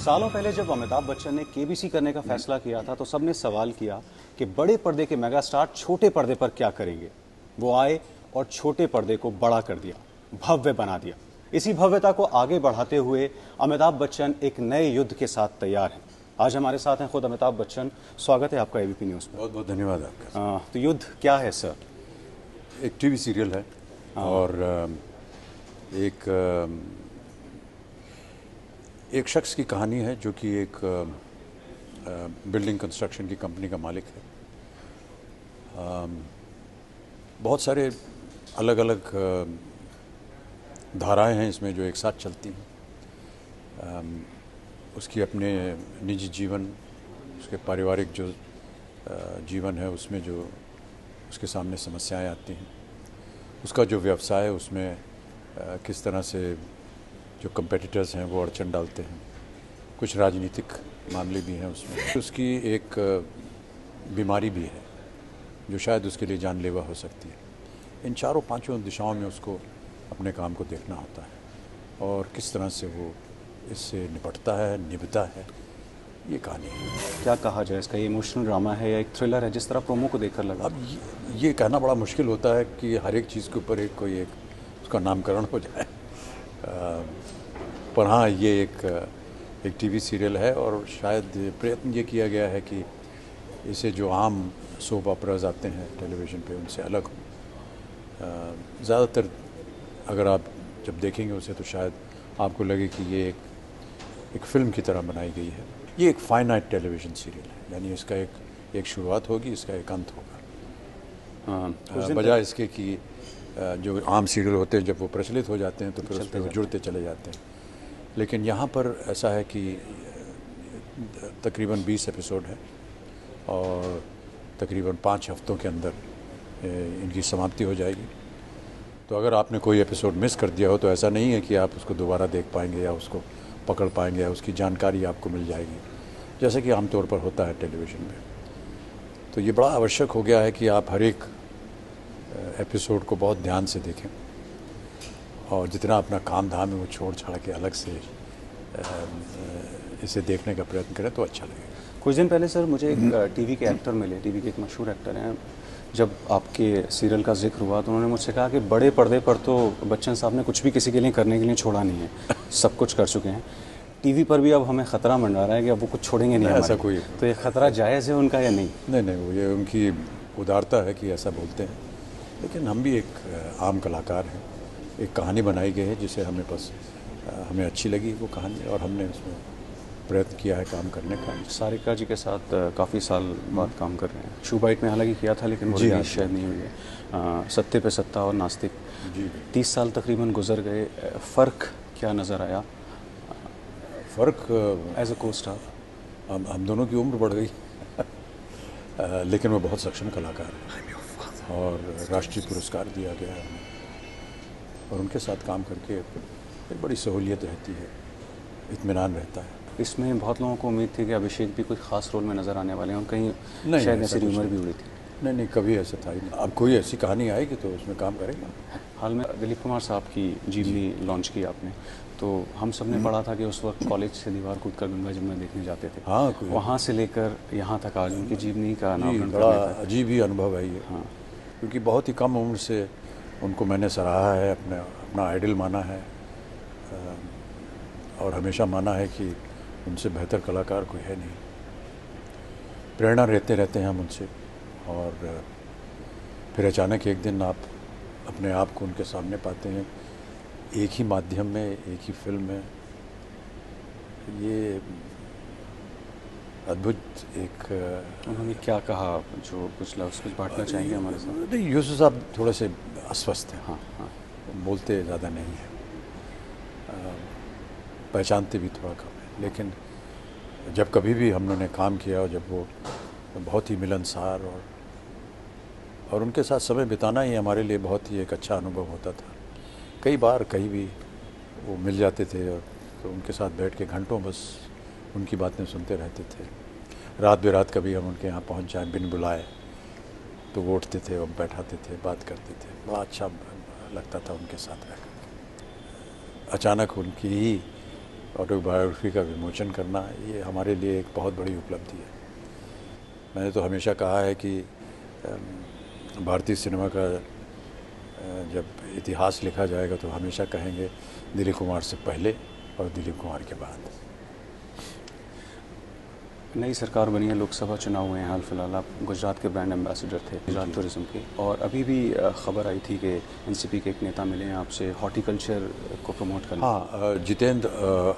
सालों पहले जब अमिताभ बच्चन ने केबीसी करने का फैसला किया था तो सबने सवाल किया कि बड़े पर्दे के मेगा स्टार छोटे पर्दे पर क्या करेंगे। वो आए और छोटे पर्दे को बड़ा कर दिया, भव्य बना दिया। इसी भव्यता को आगे बढ़ाते हुए अमिताभ बच्चन एक नए युद्ध के साथ तैयार हैं। आज हमारे साथ हैं खुद अमिताभ बच्चन। स्वागत है आपका एबीपी न्यूज़ में। बहुत बहुत धन्यवाद आपका। तो युद्ध क्या है सर? एक टीवी सीरियल है और एक शख्स की कहानी है जो कि एक बिल्डिंग कंस्ट्रक्शन की कंपनी का मालिक है। बहुत सारे अलग अलग धाराएं हैं इसमें जो एक साथ चलती हैं। उसकी अपने निजी जीवन, उसके पारिवारिक जो जीवन है उसमें जो उसके सामने समस्याएं आती हैं, उसका जो व्यवसाय है उसमें किस तरह से जो कंपेटिटर्स हैं वो अड़चन डालते हैं, कुछ राजनीतिक मामले भी हैं उसमें। उसकी एक बीमारी भी है जो शायद उसके लिए जानलेवा हो सकती है। इन चारों पांचों दिशाओं में उसको अपने काम को देखना होता है और किस तरह से वो इससे निपटता है, निभता है, ये कहानी है। क्या कहा जाए इसका? ये इमोशनल ड्रामा है या एक थ्रिलर है, जिस तरह प्रोमो को देखकर लगा? अब ये कहना बड़ा मुश्किल होता है कि हर एक चीज़ के ऊपर कोई उसका नामकरण हो जाए। पर हाँ, ये एक टीवी सीरियल है और शायद प्रयत्न ये किया गया है कि इसे जो आम सोप ऑपराज आते हैं टेलीविज़न पे उनसे अलग हो। ज़्यादातर अगर आप जब देखेंगे उसे तो शायद आपको लगे कि ये एक फ़िल्म की तरह बनाई गई है। ये एक फाइनाइट टेलीविज़न सीरियल है, यानी इसका एक शुरुआत होगी, इसका एक अंत होगा। बजाय इसके कि जो आम सीरियल होते हैं जब वो प्रचलित हो जाते हैं तो फिर उस पर जुड़ते चले जाते हैं, लेकिन यहाँ पर ऐसा है कि तकरीबन 20 एपिसोड है और तकरीबन 5 हफ्तों के अंदर इनकी समाप्ति हो जाएगी। तो अगर आपने कोई एपिसोड मिस कर दिया हो तो ऐसा नहीं है कि आप उसको दोबारा देख पाएंगे या उसको पकड़ पाएंगे या उसकी जानकारी आपको मिल जाएगी, जैसे कि आमतौर पर होता है टेलीविज़न में। तो ये बड़ा आवश्यक हो गया है कि आप हर एक एपिसोड को बहुत ध्यान से देखें और जितना अपना काम धाम है वो छोड़ छाड़ के अलग से इसे देखने का प्रयत्न करें तो अच्छा लगेगा। कुछ दिन पहले सर मुझे एक टीवी के एक्टर मिले, टीवी के एक मशहूर एक्टर हैं। जब आपके सीरियल का जिक्र हुआ तो उन्होंने मुझसे कहा कि बड़े पर्दे पर तो बच्चन साहब ने कुछ भी किसी के लिए करने के लिए छोड़ा नहीं है, सब कुछ कर चुके हैं। टीवी पर भी अब हमें ख़तरा मंडरा रहा है कि अब वो कुछ छोड़ेंगे नहीं। ऐसा कोई तो ये ख़तरा जायज़ है उनका या नहीं? नहीं, वो ये उनकी उदारता है कि ऐसा बोलते हैं, लेकिन हम भी एक आम कलाकार हैं। एक कहानी बनाई गई है जिसे हमें अच्छी लगी वो कहानी और हमने उसमें प्रयत्न किया है काम करने का। सारिका जी के साथ काफ़ी साल बाद काम कर रहे हैं। शू बाइट में हालांकि किया था लेकिन वो शायद नहीं हुई है। सत्ते पे सत्ता और नास्तिक जी 30 साल तकरीबन गुजर गए। फ़र्क क्या नज़र आया? फ़र्क एज अ को स्टार हम दोनों की उम्र बढ़ गई लेकिन वो बहुत सक्षम कलाकार है और राष्ट्रीय पुरस्कार दिया गया है और उनके साथ काम करके एक बड़ी सहूलियत रहती है, इत्मीनान रहता है। इसमें बहुत लोगों को उम्मीद थी कि अभिषेक भी कोई ख़ास रोल में नज़र आने वाले हैं और कहीं शायद ऐसी र्यूमर भी उड़ी थी। नहीं, कभी ऐसा था ही नहीं। अब कोई ऐसी कहानी आएगी तो उसमें काम करेगा। हाल में दिलीप कुमार साहब की जीवनी लॉन्च की आपने, तो हम सब ने पढ़ा था कि उस वक्त कॉलेज से दीवार कूदकर गंगा जमुना देखने जाते थे। हाँ, वहाँ से लेकर यहाँ तक आज उनकी जीवनी का नाम बड़ा अजीब ही अनुभव है ये। हाँ, क्योंकि बहुत ही कम उम्र से उनको मैंने सराहा है, अपना आइडल माना है और हमेशा माना है कि उनसे बेहतर कलाकार कोई है नहीं। प्रेरणा रहते हैं हम उनसे और फिर अचानक एक दिन आप अपने आप को उनके सामने पाते हैं एक ही माध्यम में, एक ही फिल्म में। ये अद्भुत एक उन्होंने क्या कहा जो कुछ बांटना चाहेंगे हमारे साथ? नहीं, यूसुफ साहब थोड़े से अस्वस्थ हैं। हाँ, बोलते ज़्यादा नहीं हैं, पहचानते भी थोड़ा कम है, लेकिन जब कभी भी हम लोगों ने काम किया और जब वो बहुत ही मिलनसार और उनके साथ समय बिताना ही हमारे लिए बहुत ही एक अच्छा अनुभव होता था। कई बार कहीं भी वो मिल जाते थे और तो उनके साथ बैठ के घंटों बस उनकी बातें सुनते रहते थे। रात बेरात कभी हम उनके यहाँ पहुँच जाएँ बिन बुलाए तो वो उठते थे और बैठाते थे, बात करते थे। बड़ा अच्छा लगता था उनके साथ रहकर। अचानक उनकी ही ऑटोबायोग्राफी का विमोचन करना, ये हमारे लिए एक बहुत बड़ी उपलब्धि है। मैंने तो हमेशा कहा है कि भारतीय सिनेमा का जब इतिहास लिखा जाएगा तो हमेशा कहेंगे दिलीप कुमार से पहले और दिलीप कुमार के बाद। नई सरकार बनी है, लोकसभा चुनाव हुए हैं हाल फिलहाल, आप गुजरात के ब्रांड एम्बेसडर थे गुजरात टूरिज्म के, और अभी भी खबर आई थी कि एनसीपी के एक नेता मिले हैं आपसे हॉर्टिकल्चर को प्रमोट करना। हाँ, जितेंद्र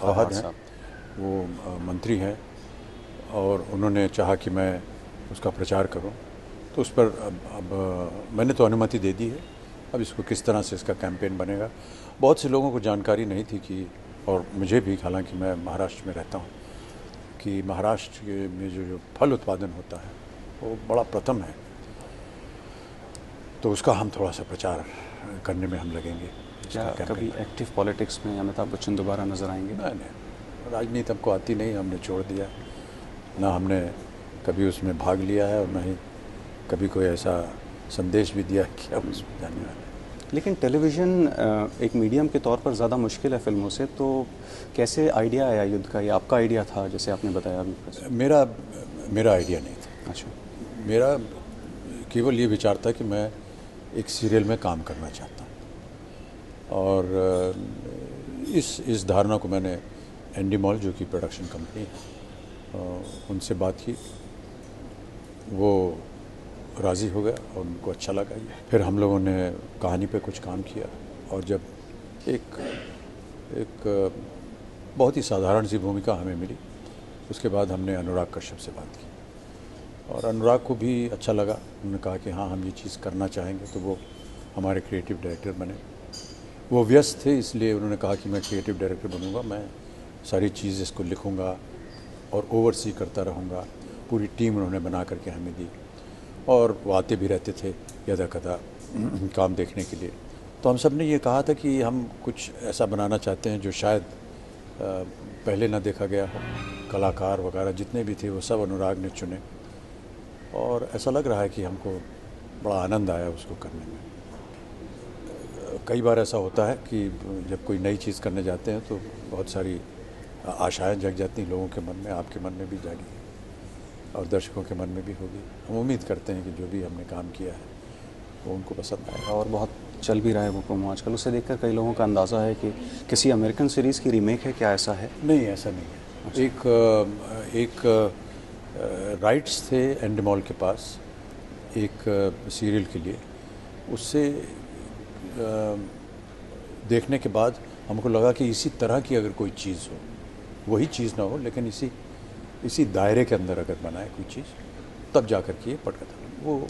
अहद हैं, वो मंत्री हैं और उन्होंने चाहा कि मैं उसका प्रचार करूं, तो उस पर अब मैंने तो अनुमति दे दी है। अब इसको किस तरह से इसका कैंपेन बनेगा, बहुत से लोगों को जानकारी नहीं थी कि, और मुझे भी, हालांकि मैं महाराष्ट्र में रहता हूं, कि महाराष्ट्र में जो फल उत्पादन होता है वो बड़ा प्रथम है, तो उसका हम थोड़ा सा प्रचार करने में हम लगेंगे। क्या कभी एक्टिव पॉलिटिक्स में अमिताभ बच्चन दोबारा नजर आएंगे? नहीं, राजनीति हमको आती नहीं, हमने छोड़ दिया, ना हमने कभी उसमें भाग लिया है और ना ही कभी कोई ऐसा संदेश भी दिया कि हम उसमें जाने वाले। लेकिन टेलीविज़न एक मीडियम के तौर पर ज़्यादा मुश्किल है फिल्मों से, तो कैसे आइडिया आया युद्ध का? ये आपका आइडिया था जैसे आपने बताया अभी? मेरा आइडिया नहीं था। अच्छा। मेरा केवल ये विचार था कि मैं एक सीरियल में काम करना चाहता हूँ, और इस धारणा को मैंने एंडीमॉल, जो कि प्रोडक्शन कंपनी है, उनसे बात की, वो राज़ी हो गया और उनको अच्छा लगा ये। फिर हम लोगों ने कहानी पे कुछ काम किया, और जब एक बहुत ही साधारण सी भूमिका हमें मिली, उसके बाद हमने अनुराग कश्यप से बात की, और अनुराग को भी अच्छा लगा। उन्होंने कहा कि हाँ, हम ये चीज़ करना चाहेंगे, तो वो हमारे क्रिएटिव डायरेक्टर बने। वो व्यस्त थे, इसलिए उन्होंने कहा कि मैं क्रिएटिव डायरेक्टर बनूंगा, मैं सारी चीज़ इसको लिखूंगा और ओवरसी करता रहूँगा। पूरी टीम उन्होंने बना करके हमें दी, और वो आते भी रहते थे यदा कदा काम देखने के लिए। तो हम सब ने ये कहा था कि हम कुछ ऐसा बनाना चाहते हैं जो शायद पहले ना देखा गया हो। कलाकार वगैरह जितने भी थे वो सब अनुराग ने चुने, और ऐसा लग रहा है कि हमको बड़ा आनंद आया उसको करने में। कई बार ऐसा होता है कि जब कोई नई चीज़ करने जाते हैं तो बहुत सारी आशाएं जग जाती हैं लोगों के मन में, आपके मन में भी जागी और दर्शकों के मन में भी होगी। हम उम्मीद करते हैं कि जो भी हमने काम किया है वो उनको पसंद आएगा। और बहुत चल भी रहा है वो प्रोमो आजकल, उसे देखकर कई लोगों का अंदाज़ा है कि किसी अमेरिकन सीरीज़ की रीमेक है, क्या ऐसा है? नहीं, ऐसा नहीं है। अच्छा। एक राइट्स थे एंडीमॉल के पास एक सीरियल के लिए, उससे देखने के बाद हमको लगा कि इसी तरह की अगर कोई चीज़ हो, वही चीज़ ना हो लेकिन इसी दायरे के अंदर अगर बनाए कोई चीज़, तब जा कर के ये पटकथा, वो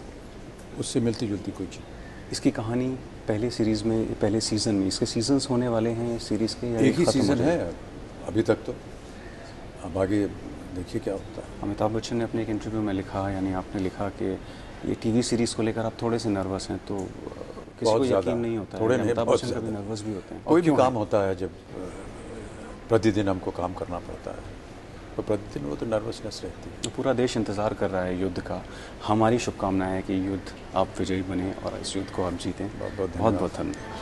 उससे मिलती जुलती कोई चीज़। इसकी कहानी पहले सीरीज़ में, पहले सीज़न में, इसके सीजन्स होने वाले हैं सीरीज़ के, या एक ही सीज़न है अभी तक, तो अब आगे देखिए क्या होता है। अमिताभ बच्चन ने अपने एक इंटरव्यू में लिखा, यानी आपने लिखा कि ये टीवी सीरीज़ को लेकर आप थोड़े से नर्वस हैं, तो किसी को यकीन नहीं होता है। अमिताभ बच्चन कभी नर्वस भी होते हैं। कोई भी काम होता है जब प्रतिदिन हमको काम करना पड़ता है, तो प्रतिदिन वो तो नर्वसनेस रहती है। तो पूरा देश इंतज़ार कर रहा है युद्ध का। हमारी शुभकामनाएं है कि युद्ध आप विजयी बने और इस युद्ध को आप जीतें। बहुत बहुत धन्यवाद।